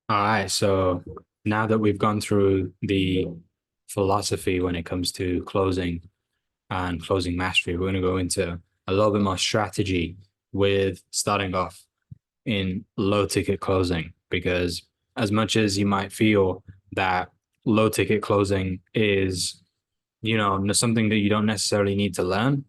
All right, so now that we've gone through the philosophy when it comes to closing and closing mastery, we're going to go into a little bit more strategy with starting off in low ticket closing. Because as much as you might feel that low ticket closing is, something that you don't necessarily need to learn,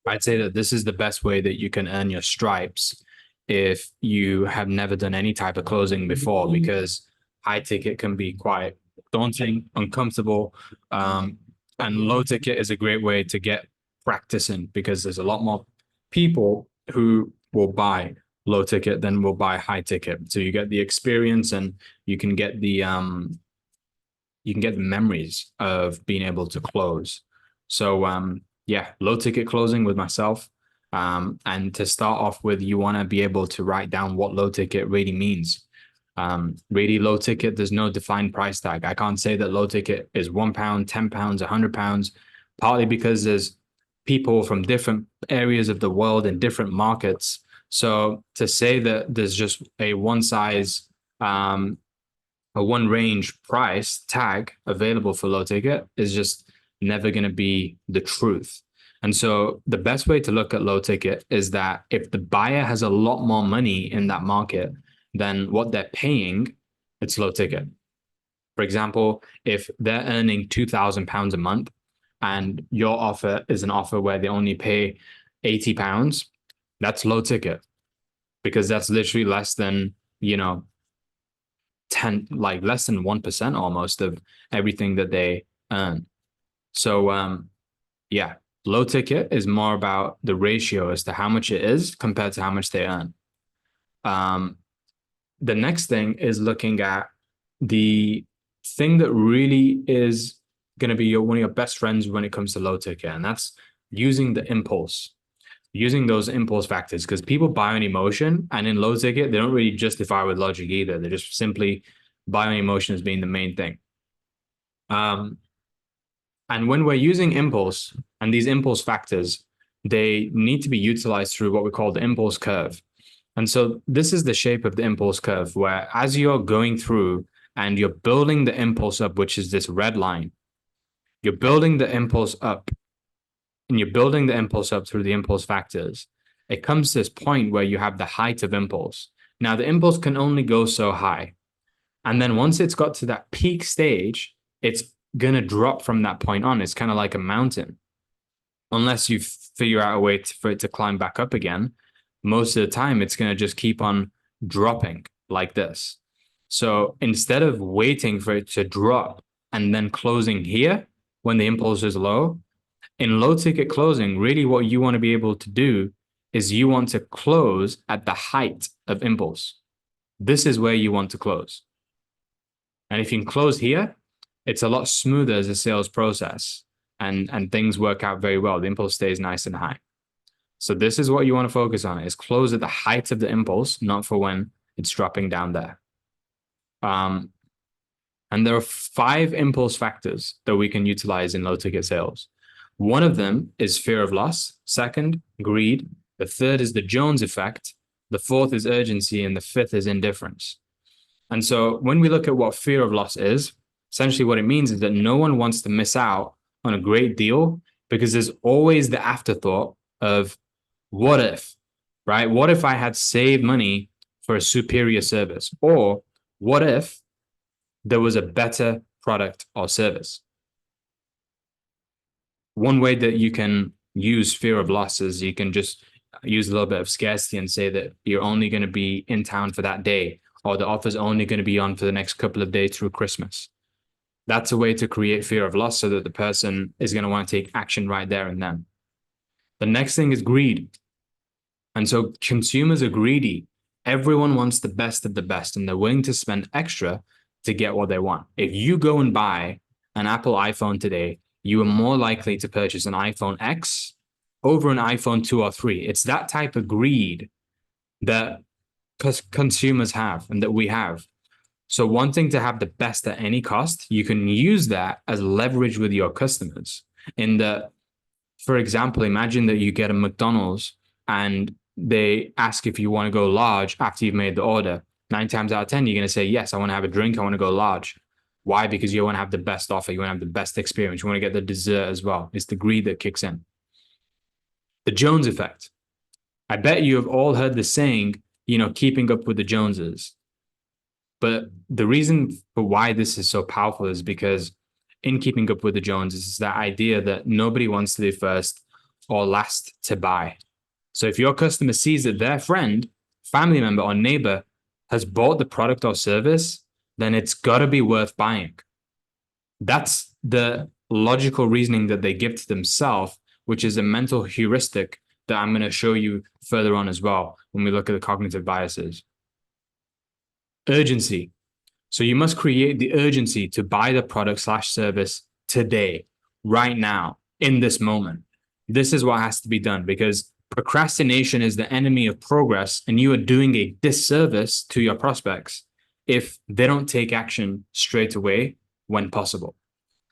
I'd say that this is the best way that you can earn your stripes if you have never done any type of closing before, because high ticket can be quite daunting, uncomfortable, and low ticket is a great way to get practicing because there's a lot more people who will buy low ticket than will buy high ticket. So you get the experience and you can get the memories of being able to close. So yeah, low ticket closing with myself. And to start off with, you want to be able to write down what low ticket really means. Really low ticket, there's no defined price tag. I can't say that low ticket is £1, £10, £100, partly because there's people from different areas of the world and different markets. So to say that there's just a one range price tag available for low ticket is just never going to be the truth. And so the best way to look at low ticket is that if the buyer has a lot more money in that market than what they're paying, it's low ticket. For example, if they're earning £2,000 a month and your offer is an offer where they only pay £80, that's low ticket because that's literally less than, 10, like less than 1% almost of everything that they earn. So yeah, low ticket is more about the ratio as to how much it is compared to how much they earn. um the next thing is looking at the thing that really is going to be one of your best friends when it comes to low ticket, and that's using the impulse, using those impulse factors, because people buy on emotion, and in low ticket they don't really justify with logic either. They just simply buy on emotion as being the main thing. um and when we're using impulse and these impulse factors, they need to be utilized through what we call the impulse curve. And so this is the shape of the impulse curve, where as you're going through and you're building the impulse up, which is this red line, you're building the impulse up and you're building the impulse up through the impulse factors. It comes to this point where you have the height of impulse. Now, the impulse can only go so high. And then once it's got to that peak stage, it's going to drop from that point on. It's kind of like a mountain. Unless you figure out a way for it to climb back up again, most of the time it's going to just keep on dropping like this. So instead of waiting for it to drop and then closing here when the impulse is low, in low ticket closing, really what you want to be able to do is you want to close at the height of impulse. This is where you want to close. And if you can close here, it's a lot smoother as a sales process, and things work out very well. The impulse stays nice and high. So this is what you want to focus on, is close at the height of the impulse, not for when it's dropping down there. And there are 5 impulse factors that we can utilize in low ticket sales. One of them is fear of loss. Second, greed. The third is the Jones effect. The fourth is urgency. And the fifth is indifference. And so when we look at what fear of loss is, essentially what it means is that no one wants to miss out on a great deal, because there's always the afterthought of what if, right? What if I had saved money for a superior service? Or what if there was a better product or service? One way that you can use fear of loss is you can just use a little bit of scarcity and say that you're only going to be in town for that day, or the offer's only going to be on for the next couple of days through Christmas. That's a way to create fear of loss so that the person is going to want to take action right there and then. The next thing is greed. And so consumers are greedy. Everyone wants the best of the best, and they're willing to spend extra to get what they want. If you go and buy an Apple iPhone today, you are more likely to purchase an iPhone X over an iPhone 2 or 3. It's that type of greed that consumers have and that we have. So wanting to have the best at any cost, you can use that as leverage with your customers. In that, for example, imagine that you get a McDonald's and they ask if you want to go large after you've made the order. 9 times out of 10, you're going to say, yes, I want to have a drink. I want to go large. Why? Because you want to have the best offer. You want to have the best experience. You want to get the dessert as well. It's the greed that kicks in. The Jones effect. I bet you have all heard the saying, keeping up with the Joneses. But the reason for why this is so powerful is because in keeping up with the Joneses is that idea that nobody wants to be first or last to buy. So if your customer sees that their friend, family member, or neighbor has bought the product or service, then it's got to be worth buying. That's the logical reasoning that they give to themselves, which is a mental heuristic that I'm going to show you further on as well when we look at the cognitive biases. Urgency. So you must create the urgency to buy the product/service today, right now, in this moment. This is what has to be done because procrastination is the enemy of progress, and you are doing a disservice to your prospects if they don't take action straight away when possible.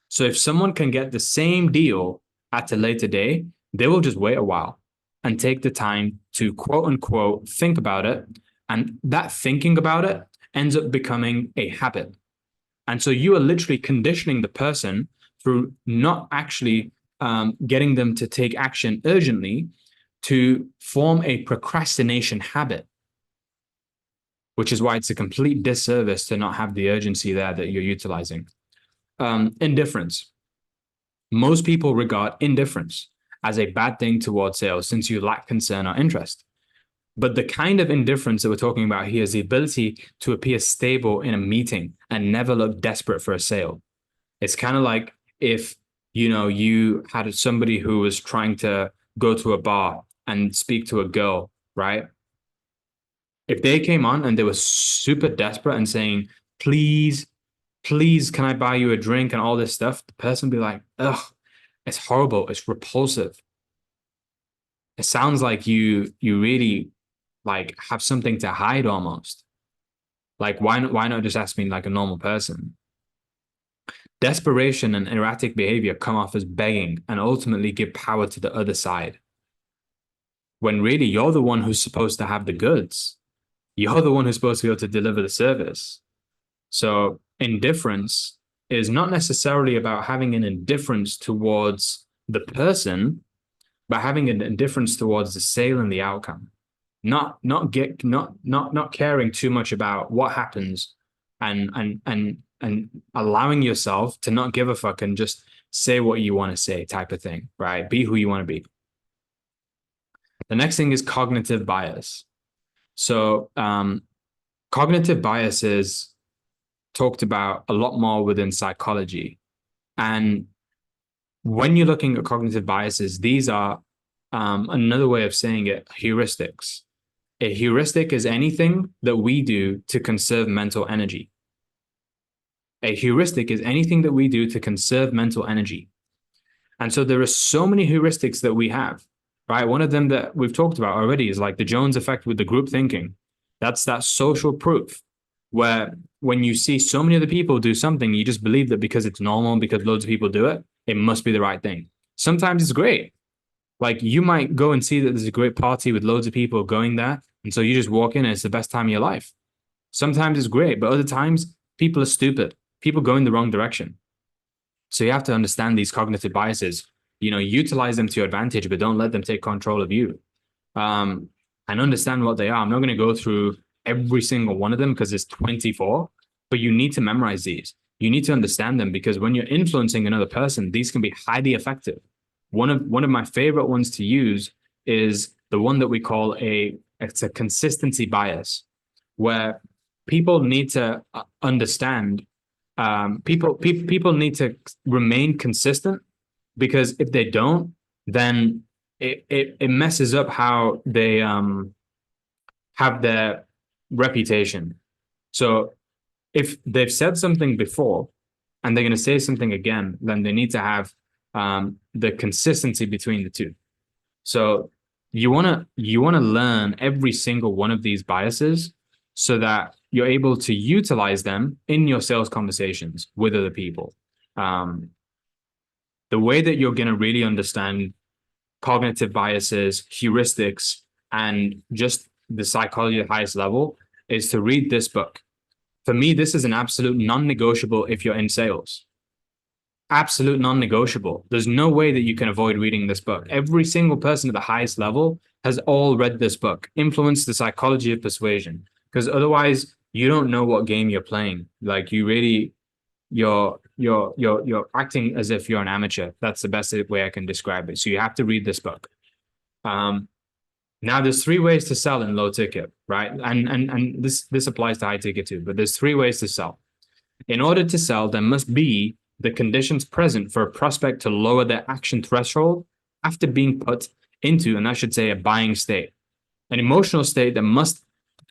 So if someone can get the same deal at a later day, they will just wait a while and take the time to quote unquote think about it. And that thinking about it ends up becoming a habit. And so you are literally conditioning the person through not actually getting them to take action urgently to form a procrastination habit, which is why it's a complete disservice to not have the urgency there that you're utilizing. Indifference. Most people regard indifference as a bad thing towards sales since you lack concern or interest. But the kind of indifference that we're talking about here is the ability to appear stable in a meeting and never look desperate for a sale. It's kind of like if, you had somebody who was trying to go to a bar and speak to a girl, right? If they came on and they were super desperate and saying, please, can I buy you a drink and all this stuff? The person would be like, ugh, it's horrible. It's repulsive. It sounds like you really like have something to hide almost. Like, why not just ask me like a normal person? Desperation and erratic behavior come off as begging and ultimately give power to the other side. When really you're the one who's supposed to have the goods. You're the one who's supposed to be able to deliver the service. So indifference is not necessarily about having an indifference towards the person, but having an indifference towards the sale and the outcome. Not caring too much about what happens and allowing yourself to not give a fuck and just say what you want to say type of thing, right? Be who you want to be. The next thing is cognitive bias. So cognitive bias is talked about a lot more within psychology. And when you're looking at cognitive biases, these are another way of saying it, heuristics. A heuristic is anything that we do to conserve mental energy. A heuristic is anything that we do to conserve mental energy. And so there are so many heuristics that we have, right? One of them that we've talked about already is like the Jones effect with the group thinking. That's that social proof where when you see so many other people do something, you just believe that because it's normal, because loads of people do it, it must be the right thing. Sometimes it's great. Like you might go and see that there's a great party with loads of people going there. And so you just walk in and it's the best time of your life. Sometimes it's great, but other times people are stupid. People go in the wrong direction. So you have to understand these cognitive biases, utilize them to your advantage, but don't let them take control of you. And understand what they are. I'm not going to go through every single one of them because there's 24, but you need to memorize these. You need to understand them because when you're influencing another person, these can be highly effective. One of my favorite ones to use is the one that we call it's a consistency bias, where people need to understand. People need to remain consistent because if they don't, then it messes up how they have their reputation. So if they've said something before and they're going to say something again, then they need to have the consistency between the two. So you want to learn every single one of these biases so that you're able to utilize them in your sales conversations with other people. The way that you're going to really understand cognitive biases, heuristics, and just the psychology at the highest level is to read this book. For me, this is an absolute non-negotiable if you're in sales. Absolute non-negotiable. There's no way that you can avoid reading this book. Every single person at the highest level has all read this book, Influence: The Psychology of Persuasion, because otherwise you don't know what game you're playing. Like you really, you're acting as if you're an amateur. That's the best way I can describe it. So you have to read this book. Now there's 3 ways to sell in low ticket, right? And this applies to high ticket too, but there's 3 ways to sell. In order to sell, there must be the conditions present for a prospect to lower their action threshold after being put into, and I should say, a buying state, an emotional state that must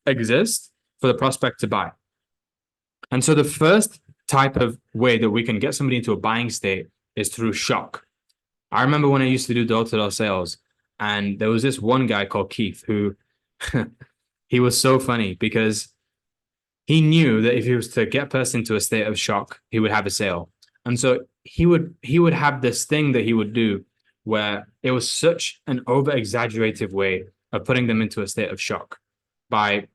exist for the prospect to buy. And so the first type of way that we can get somebody into a buying state is through shock. I remember when I used to do door-to-door sales, and there was this one guy called Keith who he was so funny because he knew that if he was to get a person into a state of shock, he would have a sale. And so he would have this thing that he would do where it was such an over-exaggerated way of putting them into a state of shock by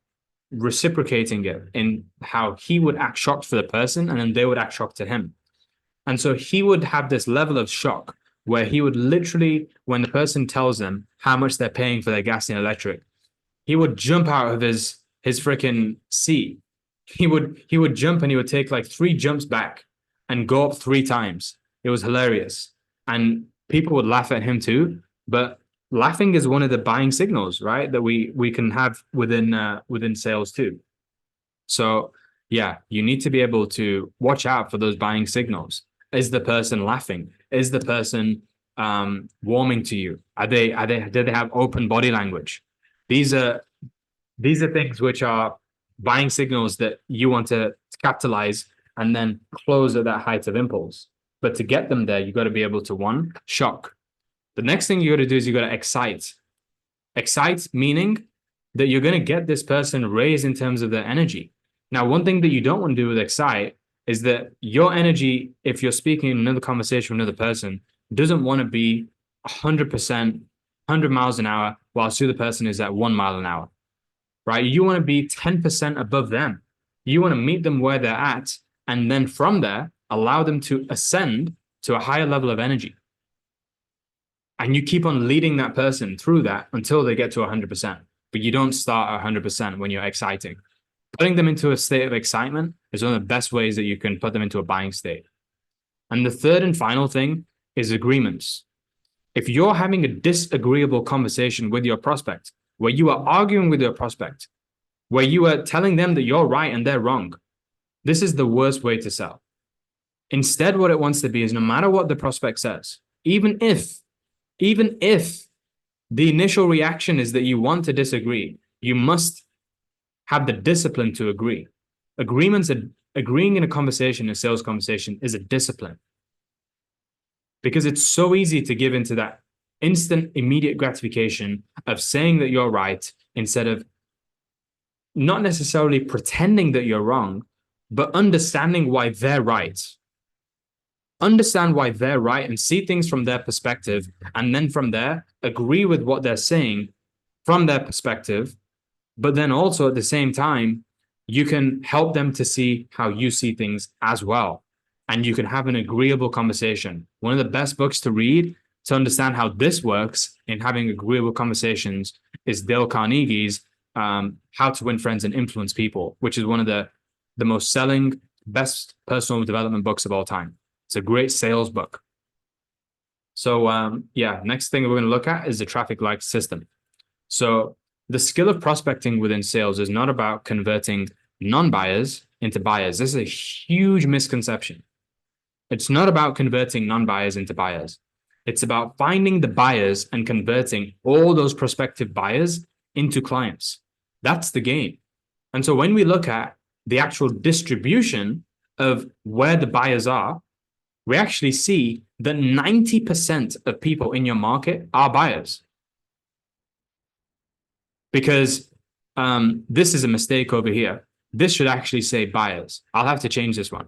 reciprocating it in how he would act shocked for the person and then they would act shocked to him. And so he would have this level of shock where he would literally, when the person tells them how much they're paying for their gas and electric, he would jump out of his freaking seat. He would jump and he would take like 3 jumps back and go up 3 times. It was hilarious. And people would laugh at him too. But laughing is one of the buying signals, right? That we can have within sales too. So yeah, you need to be able to watch out for those buying signals. Is the person laughing? Is the person warming to you? Do they have open body language? These are things which are buying signals that you want to capitalize and then close at that height of impulse. But to get them there, you got to be able to, 1, shock. The next thing you got to do is you got to excite. Excite meaning that you're going to get this person raised in terms of their energy. Now, one thing that you don't want to do with excite is that your energy, if you're speaking in another conversation with another person, doesn't want to be 100%, 100 miles an hour, whilst the other person is at 1 mile an hour, right? You want to be 10% above them. You want to meet them where they're at, and then from there, allow them to ascend to a higher level of energy. And you keep on leading that person through that until they get to 100%. But you don't start at 100% when you're exciting. Putting them into a state of excitement is one of the best ways that you can put them into a buying state. And the third and final thing is agreements. If you're having a disagreeable conversation with your prospect, where you are arguing with your prospect, where you are telling them that you're right and they're wrong, this is the worst way to sell. Instead, what it wants to be is no matter what the prospect says, even if the initial reaction is that you want to disagree, you must have the discipline to agree. Agreeing in a conversation, a sales conversation, is a discipline. Because it's so easy to give into that instant, immediate gratification of saying that you're right instead of not necessarily pretending that you're wrong, but understanding why they're right. Understand why they're right and see things from their perspective. And then from there, agree with what they're saying from their perspective. But then also at the same time, you can help them to see how you see things as well. And you can have an agreeable conversation. One of the best books to read to understand how this works in having agreeable conversations is Dale Carnegie's How to Win Friends and Influence People, which is one of the most selling, best personal development books of all time. It's a great sales book. So yeah, next thing we're going to look at is the traffic light system. So the skill of prospecting within sales is not about converting non-buyers into buyers. This is a huge misconception. It's not about converting non-buyers into buyers. It's about finding the buyers and converting all those prospective buyers into clients. That's the game. And so when we look at the actual distribution of where the buyers are, we actually see that 90% of people in your market are buyers. Because this is a mistake over here. This should actually say buyers. I'll have to change this one.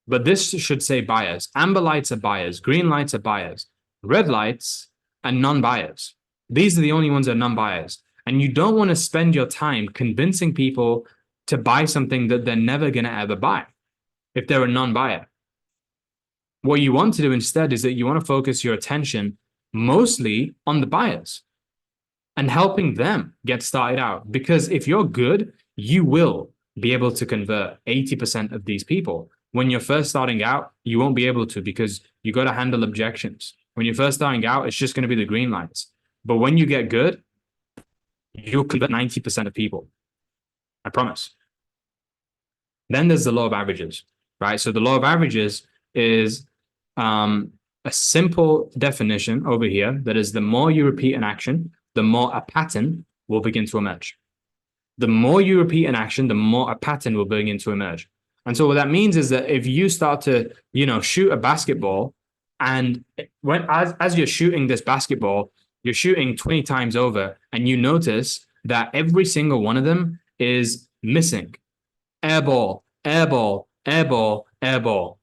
But this should say buyers. Amber lights are buyers. Green lights are buyers. Red lights are non-buyers. These are the only ones that are non-buyers. And you don't want to spend your time convincing people to buy something that they're never going to ever buy if they're a non-buyer. What you want to do instead is that you want to focus your attention mostly on the buyers and helping them get started out. Because if you're good, you will be able to convert 80% of these people. When you're first starting out, you won't be able to because you got to handle objections. When you're first starting out, it's just going to be the green lights. But when you get good, you'll convert 90% of people. I promise. Then there's the law of averages, right? So the law of averages is a simple definition over here that is the more you repeat an action, the more a pattern will begin to emerge. The more you repeat an action, the more a pattern will begin to emerge. And so what that means is that if you start to, shoot a basketball, and as you're shooting this basketball, you're shooting 20 times over, and you notice that every single one of them is missing. Air ball, air ball, air ball, air ball.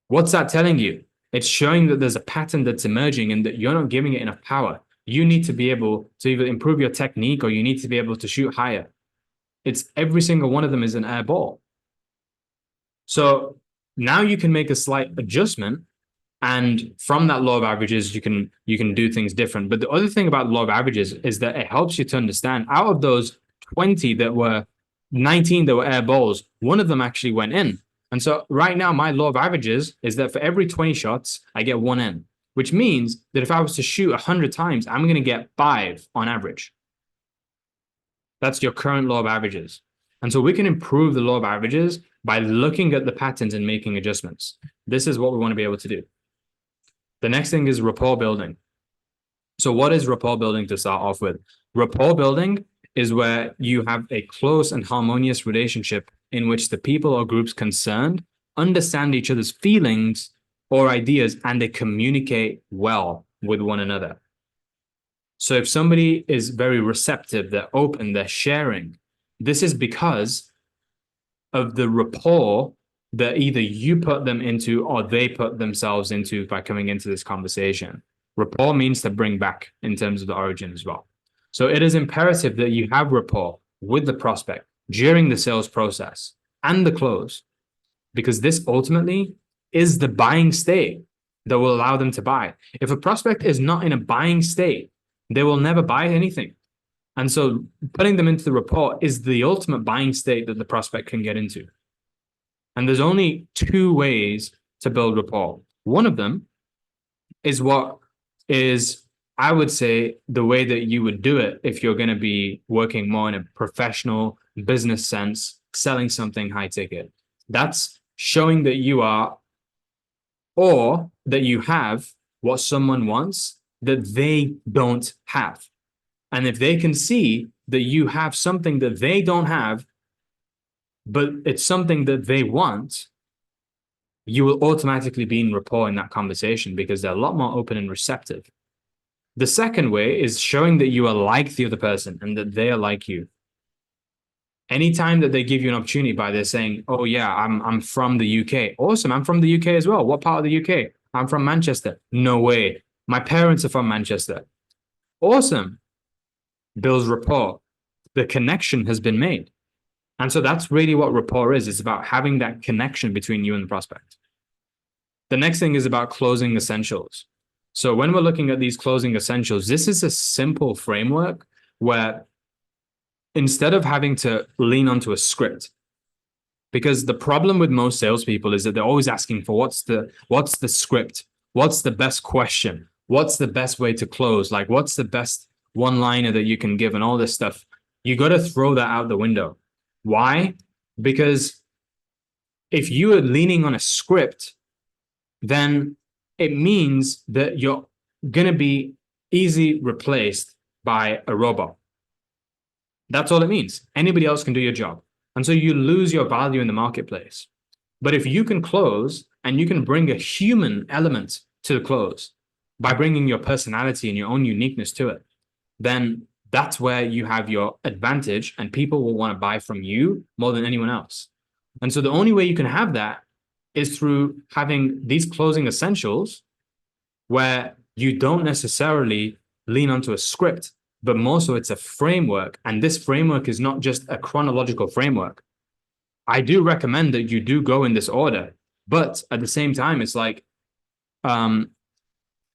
What's that telling you? It's showing that there's a pattern that's emerging and that you're not giving it enough power. You need to be able to either improve your technique or you need to be able to shoot higher. It's every single one of them is an air ball. So now you can make a slight adjustment, and from that law of averages, you can do things different. But the other thing about the law of averages is that it helps you to understand out of those 20 that were 19 that were air balls, one of them actually went in. And so right now, my law of averages is that for every 20 shots, I get one in, which means that if I was to shoot 100 times, I'm going to get 5 on average. That's your current law of averages. And so we can improve the law of averages by looking at the patterns and making adjustments. This is what we want to be able to do. The next thing is rapport building. So what is rapport building to start off with? Rapport building is where you have a close and harmonious relationship in which the people or groups concerned understand each other's feelings or ideas and they communicate well with one another. So if somebody is very receptive, they're open, they're sharing, this is because of the rapport that either you put them into or they put themselves into by coming into this conversation. Rapport means to bring back in terms of the origin as well. So it is imperative that you have rapport with the prospect during the sales process and the close, because this ultimately is the buying state that will allow them to buy. If a prospect is not in a buying state, they will never buy anything. And so putting them into the rapport is the ultimate buying state that the prospect can get into. And there's only 2 ways to build rapport. One of them is what is, I would say, the way that you would do it if you're going to be working more in a professional business sense, selling something high ticket. That's showing that you are, or that you have what someone wants that they don't have. And if they can see that you have something that they don't have, but it's something that they want, you will automatically be in rapport in that conversation because they're a lot more open and receptive. The second way is showing that you are like the other person and that they are like you. Anytime that they give you an opportunity by they're saying, oh yeah, I'm from the UK. Awesome, I'm from the UK as well. What part of the UK? I'm from Manchester. No way. My parents are from Manchester. Awesome. Builds rapport. The connection has been made. And so that's really what rapport is. It's about having that connection between you and the prospect. The next thing is about closing essentials. So when we're looking at these closing essentials, this is a simple framework where instead of having to lean onto a script, because the problem with most salespeople is that they're always asking for what's the script? What's the best question? What's the best way to close? Like, what's the best one-liner that you can give and all this stuff? You got to throw that out the window. Why? Because if you are leaning on a script, then it means that you're going to be easily replaced by a robot. That's all it means. Anybody else can do your job. And so you lose your value in the marketplace. But if you can close and you can bring a human element to the close by bringing your personality and your own uniqueness to it, then that's where you have your advantage and people will want to buy from you more than anyone else. And so the only way you can have that is through having these closing essentials where you don't necessarily lean onto a script, but more so it's a framework. And this framework is not just a chronological framework. I do recommend that you do go in this order, but at the same time, it's like,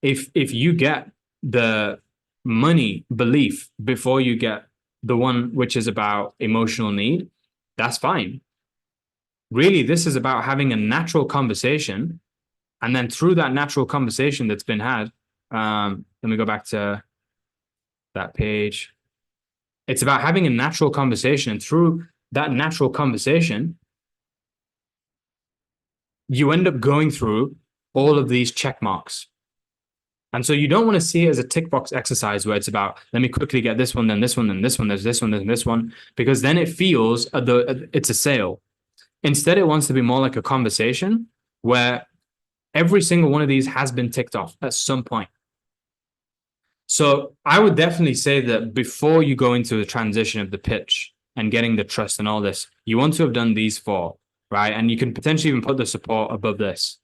if you get the money belief before you get the one which is about emotional need, that's fine. Really, this is about having a natural conversation. And then through that natural conversation that's been had, let me go back to that page. It's about having a natural conversation. And through that natural conversation, you end up going through all of these check marks. And so you don't want to see it as a tick box exercise where it's about, let me quickly get this one, then this one, then this one, there's this one, then this one, because then it feels it's a sale. Instead, it wants to be more like a conversation where every single one of these has been ticked off at some point. So I would definitely say that before you go into the transition of the pitch and getting the trust and all this, you want to have done these four, right? And you can potentially even put the support above this.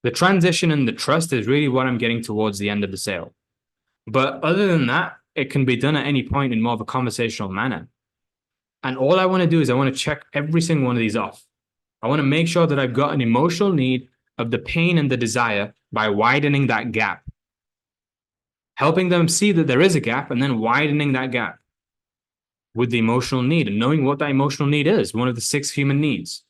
The transition and the trust is really what I'm getting towards the end of the sale. But other than that, it can be done at any point in more of a conversational manner. And all I want to do is I want to check every single one of these off. I want to make sure that I've got an emotional need of the pain and the desire by widening that gap, helping them see that there is a gap and then widening that gap with the emotional need and knowing what that emotional need is, one of the 6 human needs.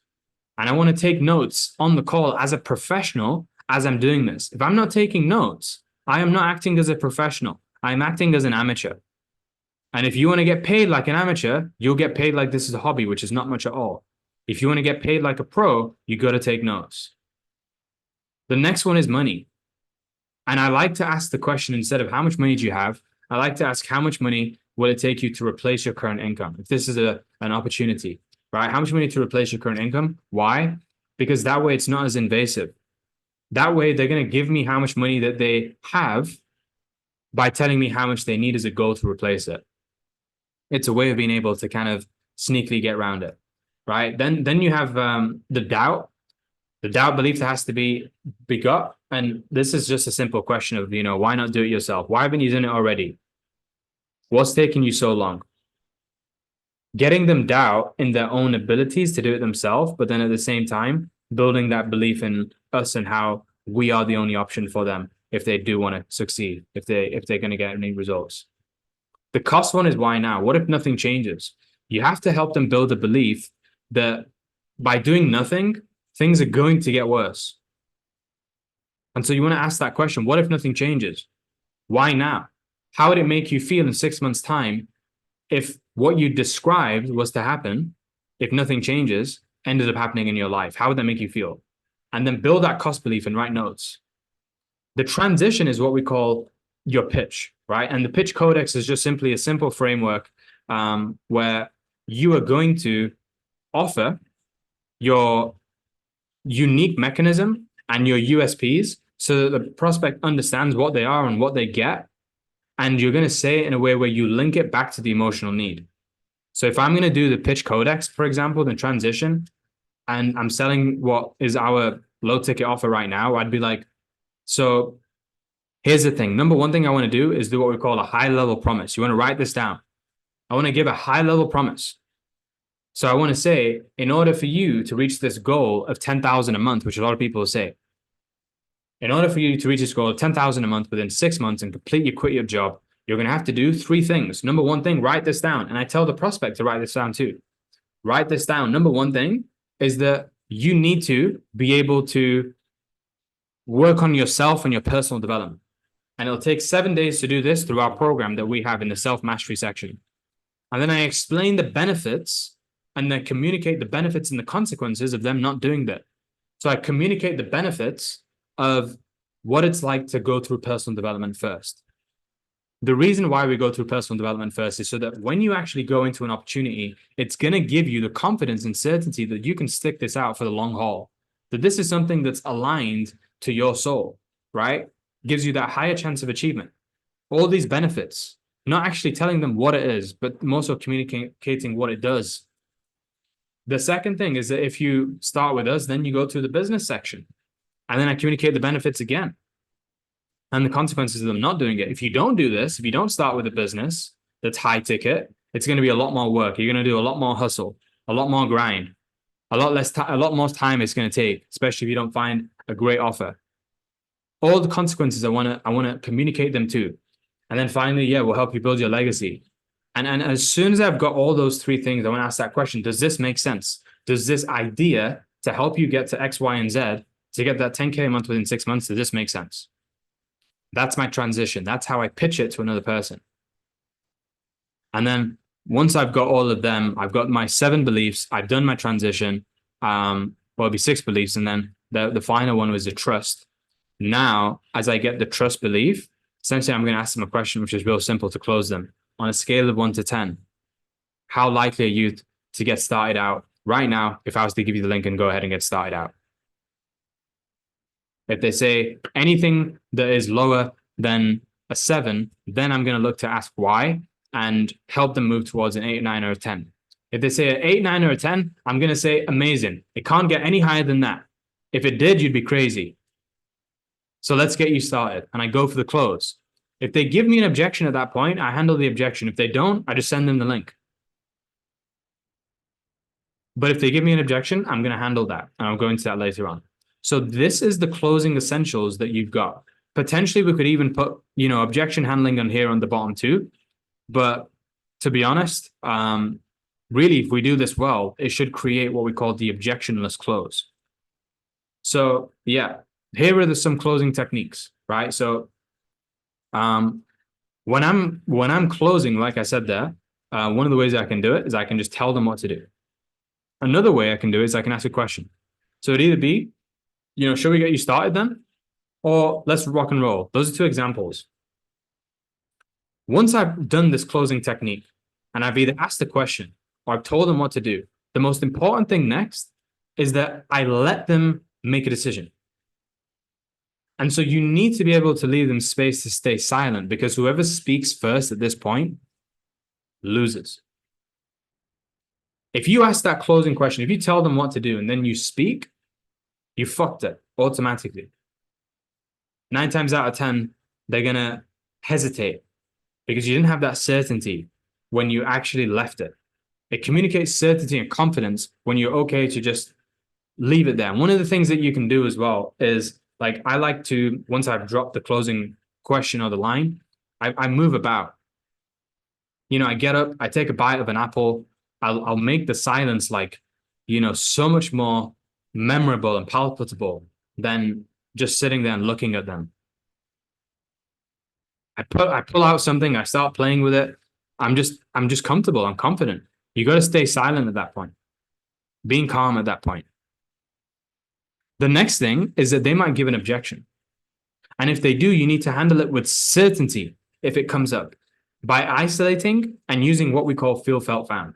And I want to take notes on the call as a professional as I'm doing this. If I'm not taking notes, I am not acting as a professional. I'm acting as an amateur. And if you want to get paid like an amateur, you'll get paid like this is a hobby, which is not much at all. If you want to get paid like a pro, you got to take notes. The next one is money. And I like to ask the question, instead of how much money do you have, I like to ask how much money will it take you to replace your current income? If this is an opportunity, right? How much money to replace your current income? Why? Because that way it's not as invasive. That way they're going to give me how much money that they have by telling me how much they need as a goal to replace it. It's a way of being able to kind of sneakily get around it, right? Then you have the doubt belief that has to be begot. And this is just a simple question of, why not do it yourself? Why haven't you done it already? What's taking you so long? Getting them doubt in their own abilities to do it themselves, but then at the same time, building that belief in us and how we are the only option for them if they do want to succeed, if they're going to get any results. The cost one is why now? What if nothing changes? You have to help them build a belief that by doing nothing, things are going to get worse. And so you want to ask that question, what if nothing changes? Why now? How would it make you feel in 6 months' time if what you described was to happen, if nothing changes, ended up happening in your life? How would that make you feel? And then build that cost belief and write notes. The transition is what we call your pitch, right? And the pitch codex is just simply a simple framework where you are going to offer your unique mechanism and your USPs so that the prospect understands what they are and what they get. And you're going to say it in a way where you link it back to the emotional need. So if I'm going to do the pitch codex, for example, the transition, and I'm selling what is our low ticket offer right now, I'd be like, so here's the thing. Number one thing I want to do is do what we call a high level promise. You want to write this down. I want to give a high level promise. So I want to say, in order for you to reach this goal of 10,000 a month, which a lot of people say, in order for you to reach this goal of 10,000 a month within 6 months and completely quit your job, you're going to have to do 3 things. Number one thing, write this down. And I tell the prospect to write this down too. Write this down. Number one thing is that you need to be able to work on yourself and your personal development. And it'll take 7 days to do this through our program that we have in the self-mastery section. And then I explain the benefits and then communicate the benefits and the consequences of them not doing that. So I communicate the benefits of what it's like to go through personal development first. The reason why we go through personal development first is so that when you actually go into an opportunity, it's going to give you the confidence and certainty that you can stick this out for the long haul, that this is something that's aligned to your soul, right? Gives you that higher chance of achievement. All these benefits, not actually telling them what it is, but more so communicating what it does. The second thing is that if you start with us, then you go to the business section. And then I communicate the benefits again. and the consequences of them not doing it. If you don't do this, if you don't start with a business that's high ticket, it's going to be a lot more work. You're going to do a lot more hustle, a lot more grind, a lot more time it's going to take, especially if you don't find a great offer. All the consequences I want to communicate them to. And then finally, yeah, we'll help you build your legacy. And as soon as I've got all those three things, I want to ask that question: does this make sense? Does this idea to help you get to X, Y, and Z, to get that 10K a month within 6 months, does this make sense? That's my transition. That's how I pitch it to another person. And then once I've got all of them, I've got my 7 beliefs, I've done my transition. Well, it'll be 6 beliefs. And then the final one was the trust. Now, as I get the trust belief, essentially, I'm going to ask them a question, which is real simple to close them. On a scale of 1 to 10, how likely are you to get started out right now if I was to give you the link and go ahead and get started out? If they say anything that is lower than a 7, then I'm going to look to ask why and help them move towards an 8, 9, or a 10. If they say an 8, 9, or a 10, I'm going to say amazing. It can't get any higher than that. If it did, you'd be crazy. So let's get you started. And I go for the close. If they give me an objection at that point, I handle the objection. If they don't, I just send them the link. But if they give me an objection, I'm going to handle that. And I'll go into that later on. So this is the closing essentials that you've got. Potentially, we could even put, objection handling on here on the bottom too. But to be honest, really, if we do this well, it should create what we call the objectionless close. So yeah, here are some closing techniques, right? So when I'm closing, like I said there, one of the ways I can do it is I can just tell them what to do. Another way I can do it is I can ask a question. So it'd either be, should we get you started then? Or let's rock and roll. Those are 2 examples. Once I've done this closing technique and I've either asked a question or I've told them what to do, the most important thing next is that I let them make a decision. And so you need to be able to leave them space to stay silent, because whoever speaks first at this point loses. If you ask that closing question, if you tell them what to do and then you speak, you fucked it automatically. 9 times out of 10, they're going to hesitate because you didn't have that certainty when you actually left it. It communicates certainty and confidence when you're okay to just leave it there. And one of the things that you can do as well is, like, I like to, once I've dropped the closing question or the line, I move about. I get up, I take a bite of an apple, I'll make the silence so much more memorable and palpable than just sitting there and looking at them. I pull out something, I start playing with it. I'm just comfortable, I'm confident. You got to stay silent at that point, being calm at that point. The next thing is that they might give an objection. And if they do, you need to handle it with certainty if it comes up by isolating and using what we call feel, felt, found.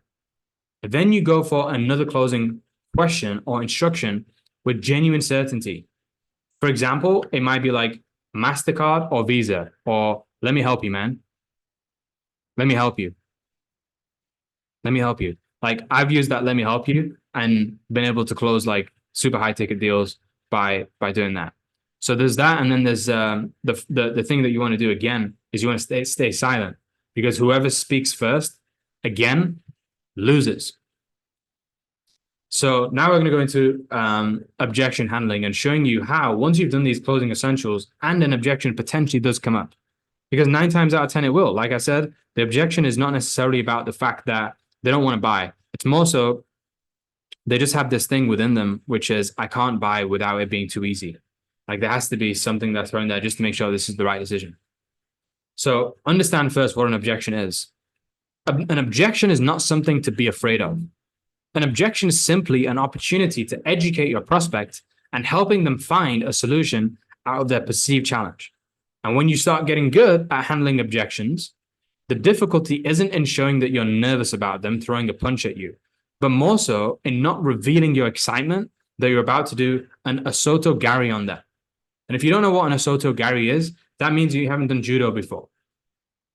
Then you go for another closing question or instruction with genuine certainty. For example, it might be like MasterCard or Visa, or let me help you, man. Let me help you. Let me help you. Like, I've used that let me help you and been able to close like super high ticket deals by doing that. So there's that, and then there's the thing that you want to do again is you want to stay silent, because whoever speaks first again loses. So now we're going to go into objection handling and showing you how, once you've done these closing essentials and an objection potentially does come up, because 9 times out of 10 it will. Like I said, the objection is not necessarily about the fact that they don't want to buy. It's more so they just have this thing within them, which is, I can't buy without it being too easy. Like, there has to be something that's thrown there just to make sure this is the right decision. So understand first what an objection is. An objection is not something to be afraid of. An objection is simply an opportunity to educate your prospect and helping them find a solution out of their perceived challenge. And when you start getting good at handling objections, the difficulty isn't in showing that you're nervous about them throwing a punch at you, but more so in not revealing your excitement that you're about to do an Asoto Gari on them. And if you don't know what an Asoto Gari is, that means you haven't done judo before.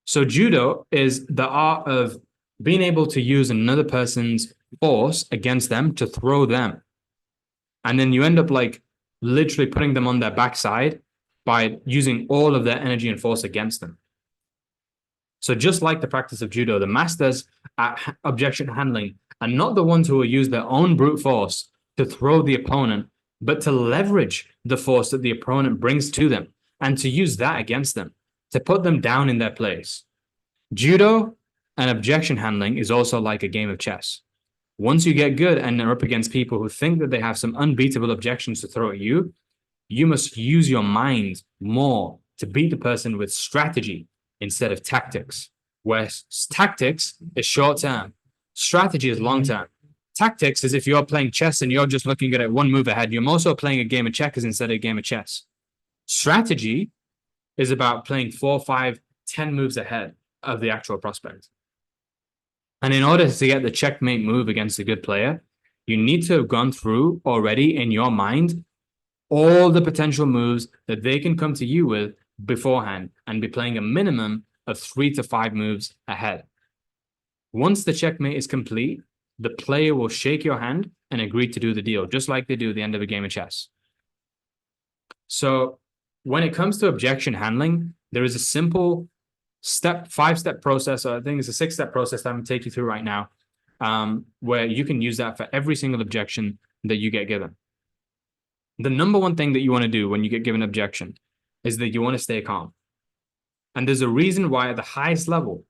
So judo is the art of being able to use another person's force against them to throw them. And then you end up like literally putting them on their backside by using all of their energy and force against them. So just like the practice of judo, the masters at objection handling are not the ones who will use their own brute force to throw the opponent, but to leverage the force that the opponent brings to them and to use that against them, to put them down in their place. Judo and objection handling is also like a game of chess. Once you get good and are up against people who think that they have some unbeatable objections to throw at you, you must use your mind more to beat the person with strategy instead of tactics, where tactics is short term, strategy is long term. Tactics is if you're playing chess and you're just looking at it one move ahead, you're also playing a game of checkers instead of a game of chess. Strategy is about playing 4, 5, 10 moves ahead of the actual prospect. And in order to get the checkmate move against a good player, you need to have gone through already in your mind all the potential moves that they can come to you with beforehand and be playing a minimum of 3 to 5 moves ahead. Once the checkmate is complete, the player will shake your hand and agree to do the deal, just like they do at the end of a game of chess. So when it comes to objection handling, there is a simple 5-step process, or I think it's a 6-step process that I'm going to take you through right now, where you can use that for every single objection that you get given. The number one thing that you want to do when you get given an objection is that you want to stay calm. And there's a reason why at the highest level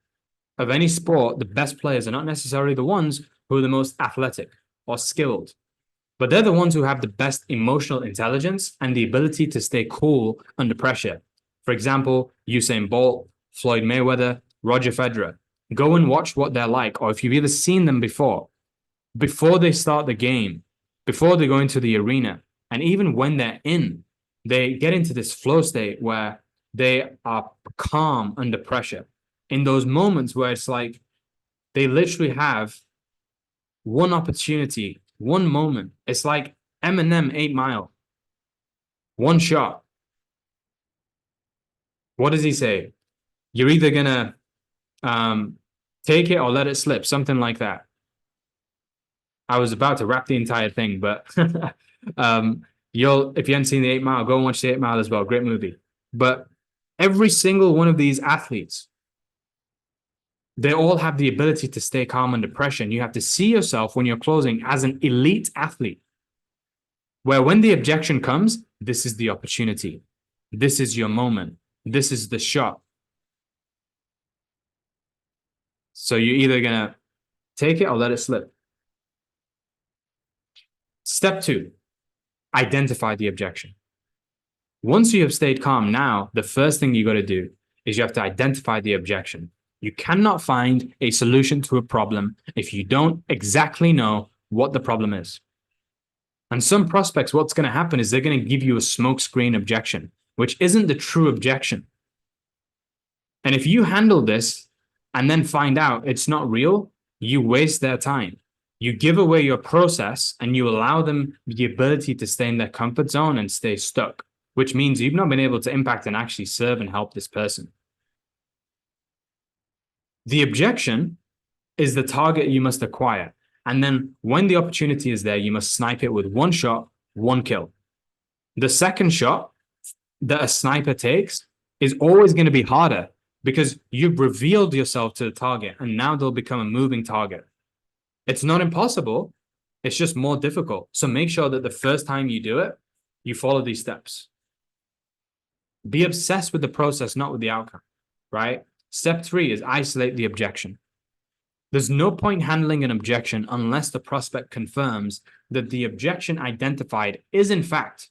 of any sport, the best players are not necessarily the ones who are the most athletic or skilled, but they're the ones who have the best emotional intelligence and the ability to stay cool under pressure. For example, Usain Bolt, Floyd Mayweather, Roger Federer. Go and watch what they're like, or if you've either seen them before they start the game, before they go into the arena, and even when they're in, they get into this flow state where they are calm under pressure. In those moments where it's like they literally have one opportunity, one moment. It's like Eminem 8 Mile. One shot. What does he say? You're either gonna take it or let it slip, something like that. I was about to rap the entire thing, but if you haven't seen the 8 Mile, go and watch the 8 Mile as well. Great movie. But every single one of these athletes, they all have the ability to stay calm under pressure. And you have to see yourself when you're closing as an elite athlete, where when the objection comes, this is the opportunity. This is your moment. This is the shot. So you're either going to take it or let it slip. Step 2, identify the objection. Once you have stayed calm, now the first thing you got to do is you have to identify the objection. You cannot find a solution to a problem if you don't exactly know what the problem is. And some prospects, what's going to happen is they're going to give you a smokescreen objection, which isn't the true objection. And if you handle this and then find out it's not real, you waste their time. You give away your process and you allow them the ability to stay in their comfort zone and stay stuck, which means you've not been able to impact and actually serve and help this person. The objection is the target you must acquire. And then when the opportunity is there, you must snipe it with one shot, one kill. The second shot that a sniper takes is always going to be harder because you've revealed yourself to the target and now they'll become a moving target. It's not impossible. It's just more difficult. So make sure that the first time you do it, you follow these steps. Be obsessed with the process, not with the outcome, right? Step 3 is isolate the objection. There's no point handling an objection unless the prospect confirms that the objection identified is in fact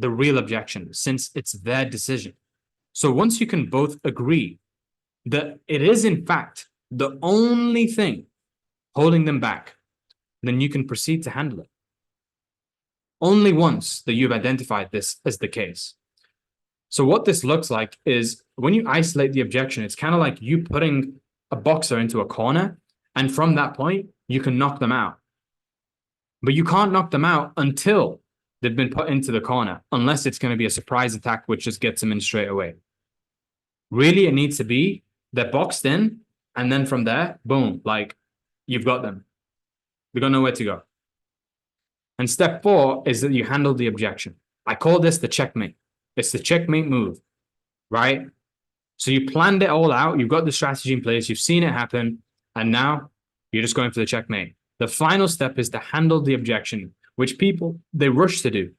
the real objection, since it's their decision. So once you can both agree that it is in fact the only thing holding them back, then you can proceed to handle it. Only once that you've identified this as the case. So what this looks like is when you isolate the objection, it's kind of like you putting a boxer into a corner, and from that point, you can knock them out. But you can't knock them out until they've been put into the corner, unless it's going to be a surprise attack, which just gets them in straight away. Really, it needs to be they're boxed in, and then from there, boom, like you've got them. They've got nowhere to go. And step 4 is that you handle the objection. I call this the checkmate. It's the checkmate move, right? So you planned it all out. You've got the strategy in place. You've seen it happen. And now you're just going for the checkmate. The final step is to handle the objection, which people, they rush to do.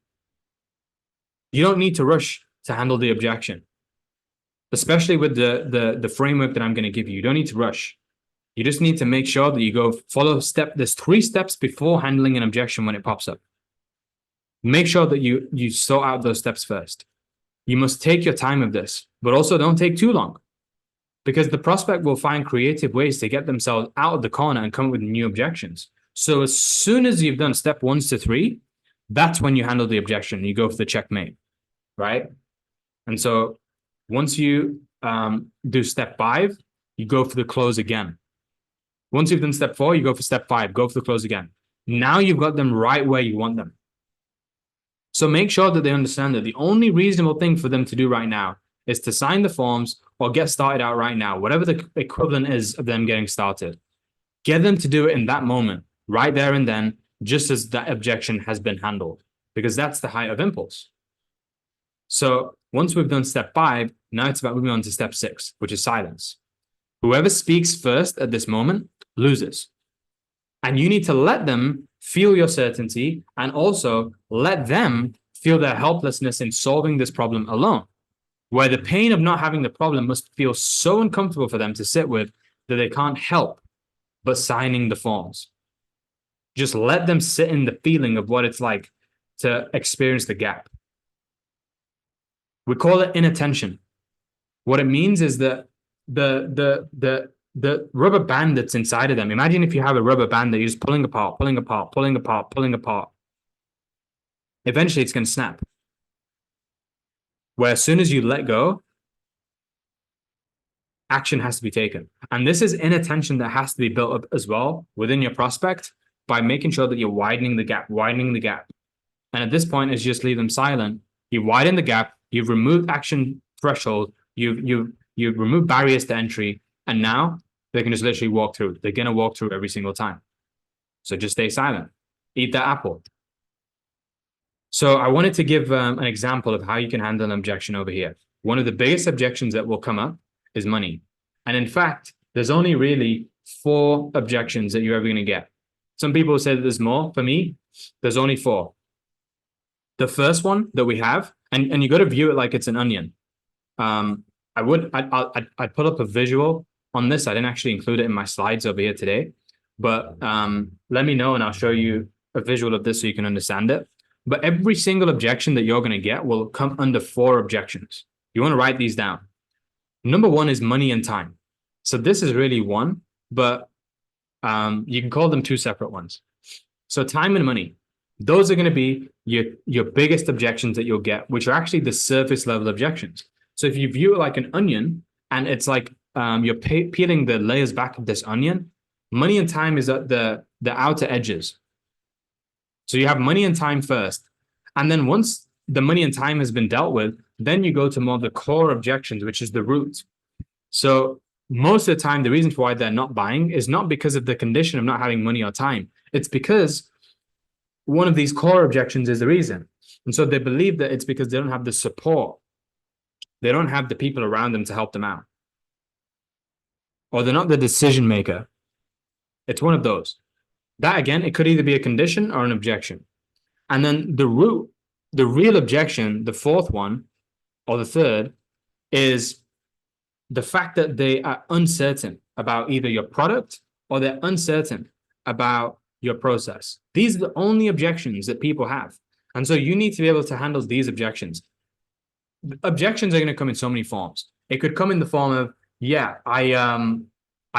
You don't need to rush to handle the objection, especially with the framework that I'm going to give you. You don't need to rush. You just need to make sure that you go follow step. There's 3 steps before handling an objection when it pops up. Make sure that you sort out those steps first. You must take your time with this, but also don't take too long, because the prospect will find creative ways to get themselves out of the corner and come up with new objections. So as soon as you've done step 1 to 3, that's when you handle the objection. You go for the checkmate, right? And so once you do step 5, you go for the close again. Once you've done step 4, you go for step 5, go for the close again. Now you've got them right where you want them. So make sure that they understand that the only reasonable thing for them to do right now is to sign the forms or get started out right now, whatever the equivalent is of them getting started. Get them to do it in that moment, right there and then, just as that objection has been handled, because that's the height of impulse. So once we've done step 5, now it's about moving on to step 6, which is silence. Whoever speaks first at this moment loses. And you need to let them feel your certainty and also let them feel their helplessness in solving this problem alone, where the pain of not having the problem must feel so uncomfortable for them to sit with that they can't help but signing the forms. Just let them sit in the feeling of what it's like to experience the gap. We call it inattention. What it means is that the rubber band that's inside of them. Imagine if you have a rubber band that you're just pulling apart, pulling apart, pulling apart, pulling apart. Eventually it's going to snap. Where as soon as you let go, action has to be taken. And this is inattention that has to be built up as well within your prospect by making sure that you're widening the gap. And at this point, is just leave them silent. You widen the gap, you've removed action threshold, you've removed barriers to entry, and now they can just literally walk through. They're going to walk through every single time. So just stay silent. Eat that apple. So I wanted to give an example of how you can handle an objection over here. One of the biggest objections that will come up is money. And in fact, there's only really 4 objections that you're ever going to get. Some people say that there's more. For me, there's only 4. The first one that we have, and you got to view it like it's an onion. I'd put up a visual on this. I didn't actually include it in my slides over here today, but let me know and I'll show you a visual of this so you can understand it. But every single objection that you're going to get will come under 4 objections. You want to write these down. Number 1 is money and time. So this is really one, but you can call them 2 separate ones. So time and money, those are going to be your biggest objections that you'll get, which are actually the surface level objections. So if you view it like an onion and it's like you're peeling the layers back of this onion, money and time is at the outer edges. So you have money and time first. And then once the money and time has been dealt with, then you go to more of the core objections, which is the root. So most of the time, the reason for why they're not buying is not because of the condition of not having money or time. It's because one of these core objections is the reason. And so they believe that it's because they don't have the support. They don't have the people around them to help them out. Or they're not the decision maker. It's one of those. That, again, it could either be a condition or an objection. And then the root, the real objection, the 4th one, or the 3rd, is the fact that they are uncertain about either your product or they're uncertain about your process. These are the only objections that people have. And so you need to be able to handle these objections. Objections are going to come in so many forms. It could come in the form of, yeah, I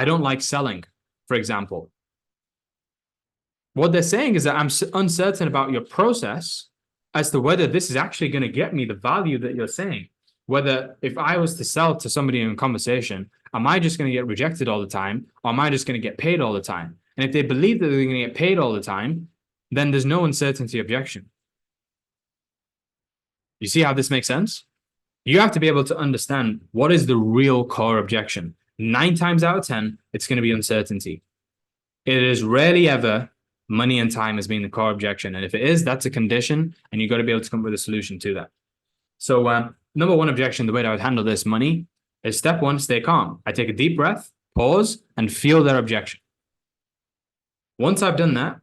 don't like selling, for example. What they're saying is that I'm uncertain about your process as to whether this is actually going to get me the value that you're saying. Whether if I was to sell to somebody in a conversation, am I just going to get rejected all the time? Or am I just going to get paid all the time? And if they believe that they're going to get paid all the time, then there's no uncertainty objection. You see how this makes sense? You have to be able to understand what is the real core objection. 9 times out of 10, it's going to be uncertainty. It is rarely ever money and time as being the core objection. And if it is, that's a condition, and you've got to be able to come up with a solution to that. So number one objection, the way that I would handle this money is step one, stay calm. I take a deep breath, pause, and feel their objection. Once I've done that,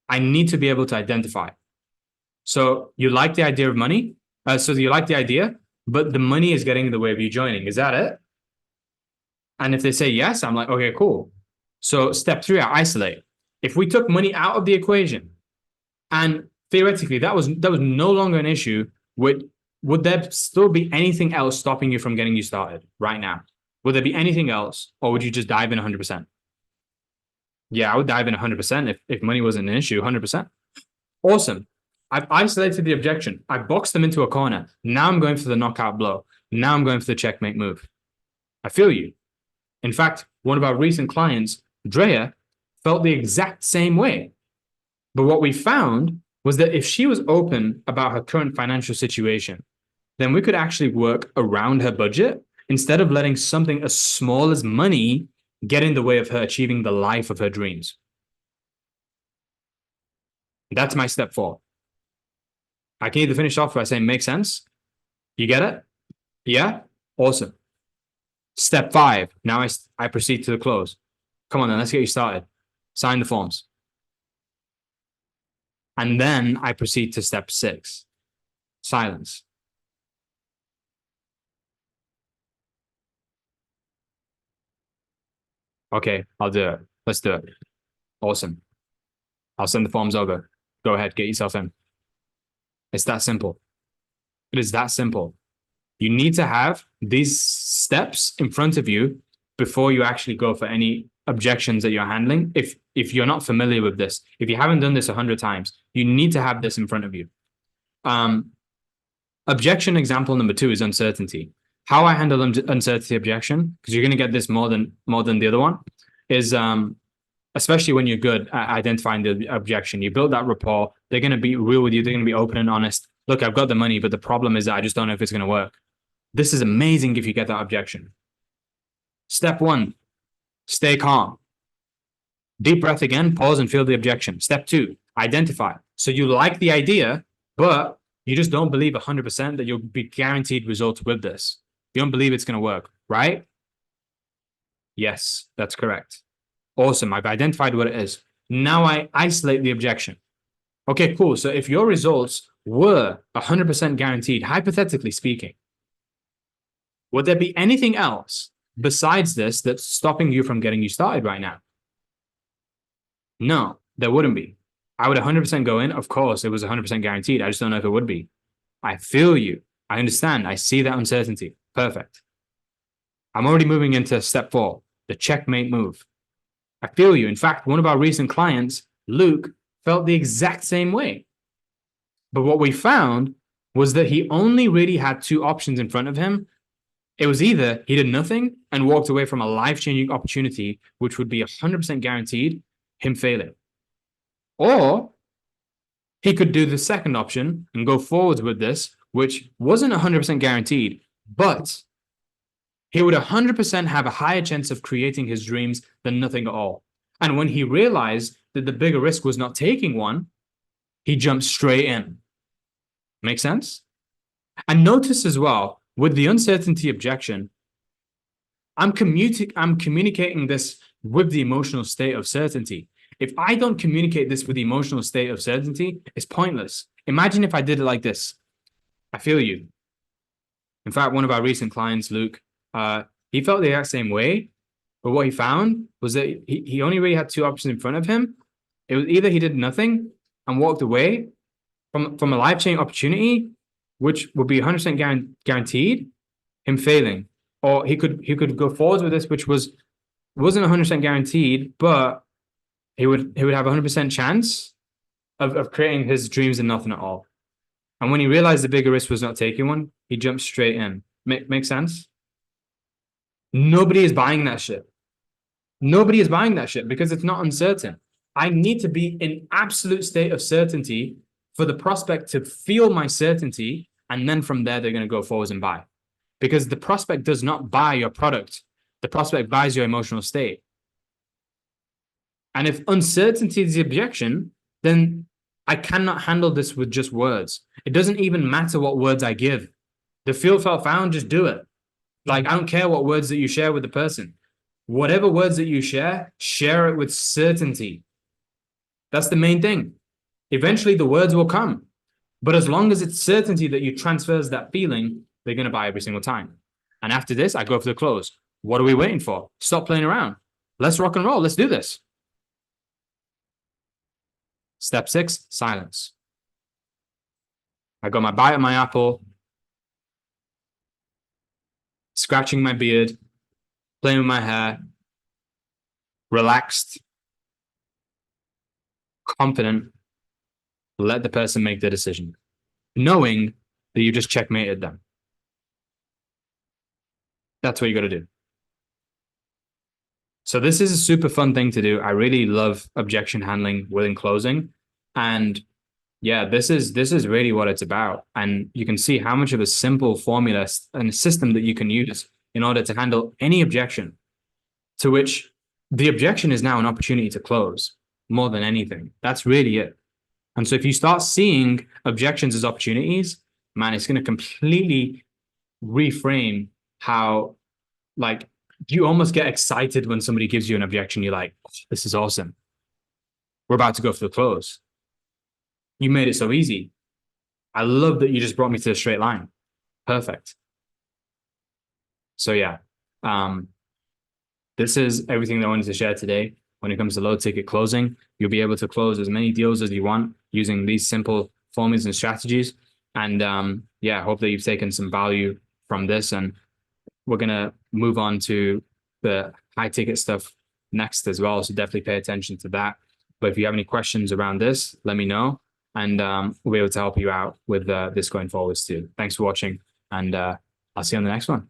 I need to be able to identify. So you like the idea of money. So you like the idea, but the money is getting in the way of you joining. Is that it? And if they say yes, I'm like, okay, cool. So step three, I isolate. If we took money out of the equation and theoretically that was no longer an issue, would there still be anything else stopping you from getting you started right now? Would there be anything else, or would you just dive in 100%? Yeah, I would dive in 100% if money wasn't an issue, 100%. Awesome. I've isolated the objection. I boxed them into a corner. Now I'm going for the knockout blow. Now I'm going for the checkmate move. I feel you. In fact, one of our recent clients, Drea, felt the exact same way. But what we found was that if she was open about her current financial situation, then we could actually work around her budget instead of letting something as small as money get in the way of her achieving the life of her dreams. That's my step four. I can either finish off by saying, make sense? You get it? Yeah? Awesome. Step five. Now I proceed to the close. Come on then, let's get you started. Sign the forms. And then I proceed to step six. Silence. Okay, I'll do it. Let's do it. Awesome. I'll send the forms over. Go ahead, get yourself in. It's that simple. It is that simple. You need to have these steps in front of you before you actually go for any objections that you're handling. If you're not familiar with this, if you haven't done this 100 times, you need to have this in front of you. Objection example number two is uncertainty. How I handle uncertainty objection, because you're going to get this more than the other one, is especially when you're good at identifying the objection. You build that rapport. They're going to be real with you. They're going to be open and honest. Look, I've got the money, but the problem is that I just don't know if it's going to work. This is amazing if you get that objection. Step one, stay calm. Deep breath again, pause and feel the objection. Step two, identify. So you like the idea, but you just don't believe 100% that you'll be guaranteed results with this. You don't believe it's going to work, right? Yes, that's correct. Awesome. I've identified what it is. Now I isolate the objection. Okay, cool. So if your results were 100% guaranteed, hypothetically speaking, would there be anything else besides this that's stopping you from getting you started right now? No, there wouldn't be. I would 100% go in. Of course, it was 100% guaranteed. I just don't know if it would be. I feel you. I understand. I see that uncertainty. Perfect. I'm already moving into step four, the checkmate move. I feel you. In fact, one of our recent clients, Luke, felt the exact same way. But what we found was that he only really had two options in front of him. It was either he did nothing and walked away from a life-changing opportunity, which would be 100% guaranteed, him failing. Or he could do the second option and go forward with this, which wasn't 100% guaranteed, but he would 100% have a higher chance of creating his dreams than nothing at all. And when he realized that the bigger risk was not taking one, he jumped straight in. Make sense? And notice as well, with the uncertainty objection, I'm communicating this with the emotional state of certainty. If I don't communicate this with the emotional state of certainty, it's pointless. Imagine if I did it like this. I feel you. In fact, one of our recent clients, Luke, he felt the exact same way, but what he found was that he only really had two options in front of him. It was either he did nothing and walked away from a life-changing opportunity, which would be 100% guaranteed, him failing, or he could go forward with this, which wasn't 100% guaranteed, but he would have 100% chance of creating his dreams and nothing at all. And when he realized the bigger risk was not taking one, he jumped straight in. Make sense? Nobody is buying that shit. Nobody is buying that shit because it's not uncertain. I need to be in absolute state of certainty for the prospect to feel my certainty, and then from there, they're going to go forward and buy. Because the prospect does not buy your product. The prospect buys your emotional state. And if uncertainty is the objection, then I cannot handle this with just words. It doesn't even matter what words I give. The feel felt found, just do it. Like, I don't care what words that you share with the person. Whatever words that you share it with certainty. That's the main thing. Eventually the words will come. But as long as it's certainty that you transfers that feeling, they're going to buy every single time. And after this, I go for the close. What are we waiting for? Stop playing around. Let's rock and roll. Let's do this. Step 6, silence. I got my bite of my apple, scratching my beard, playing with my hair, relaxed, confident, let the person make the decision, knowing that you just checkmated them. That's what you got to do. So this is a super fun thing to do. I really love objection handling within closing. And yeah, this is really what it's about. And you can see how much of a simple formula and a system that you can use in order to handle any objection, to which the objection is now an opportunity to close more than anything. That's really it. And so if you start seeing objections as opportunities, man, it's going to completely reframe how, like, you almost get excited when somebody gives you an objection. You're like, oh, this is awesome. We're about to go for the close. You made it so easy. I love that you just brought me to a straight line. Perfect. So yeah, this is everything that I wanted to share today. When it comes to low ticket closing, you'll be able to close as many deals as you want using these simple formulas and strategies. And yeah, hope that you've taken some value from this. And we're going to move on to the high ticket stuff next as well. So definitely pay attention to that. But if you have any questions around this, let me know. And we'll be able to help you out with this going forwards too. Thanks for watching. And I'll see you on the next one.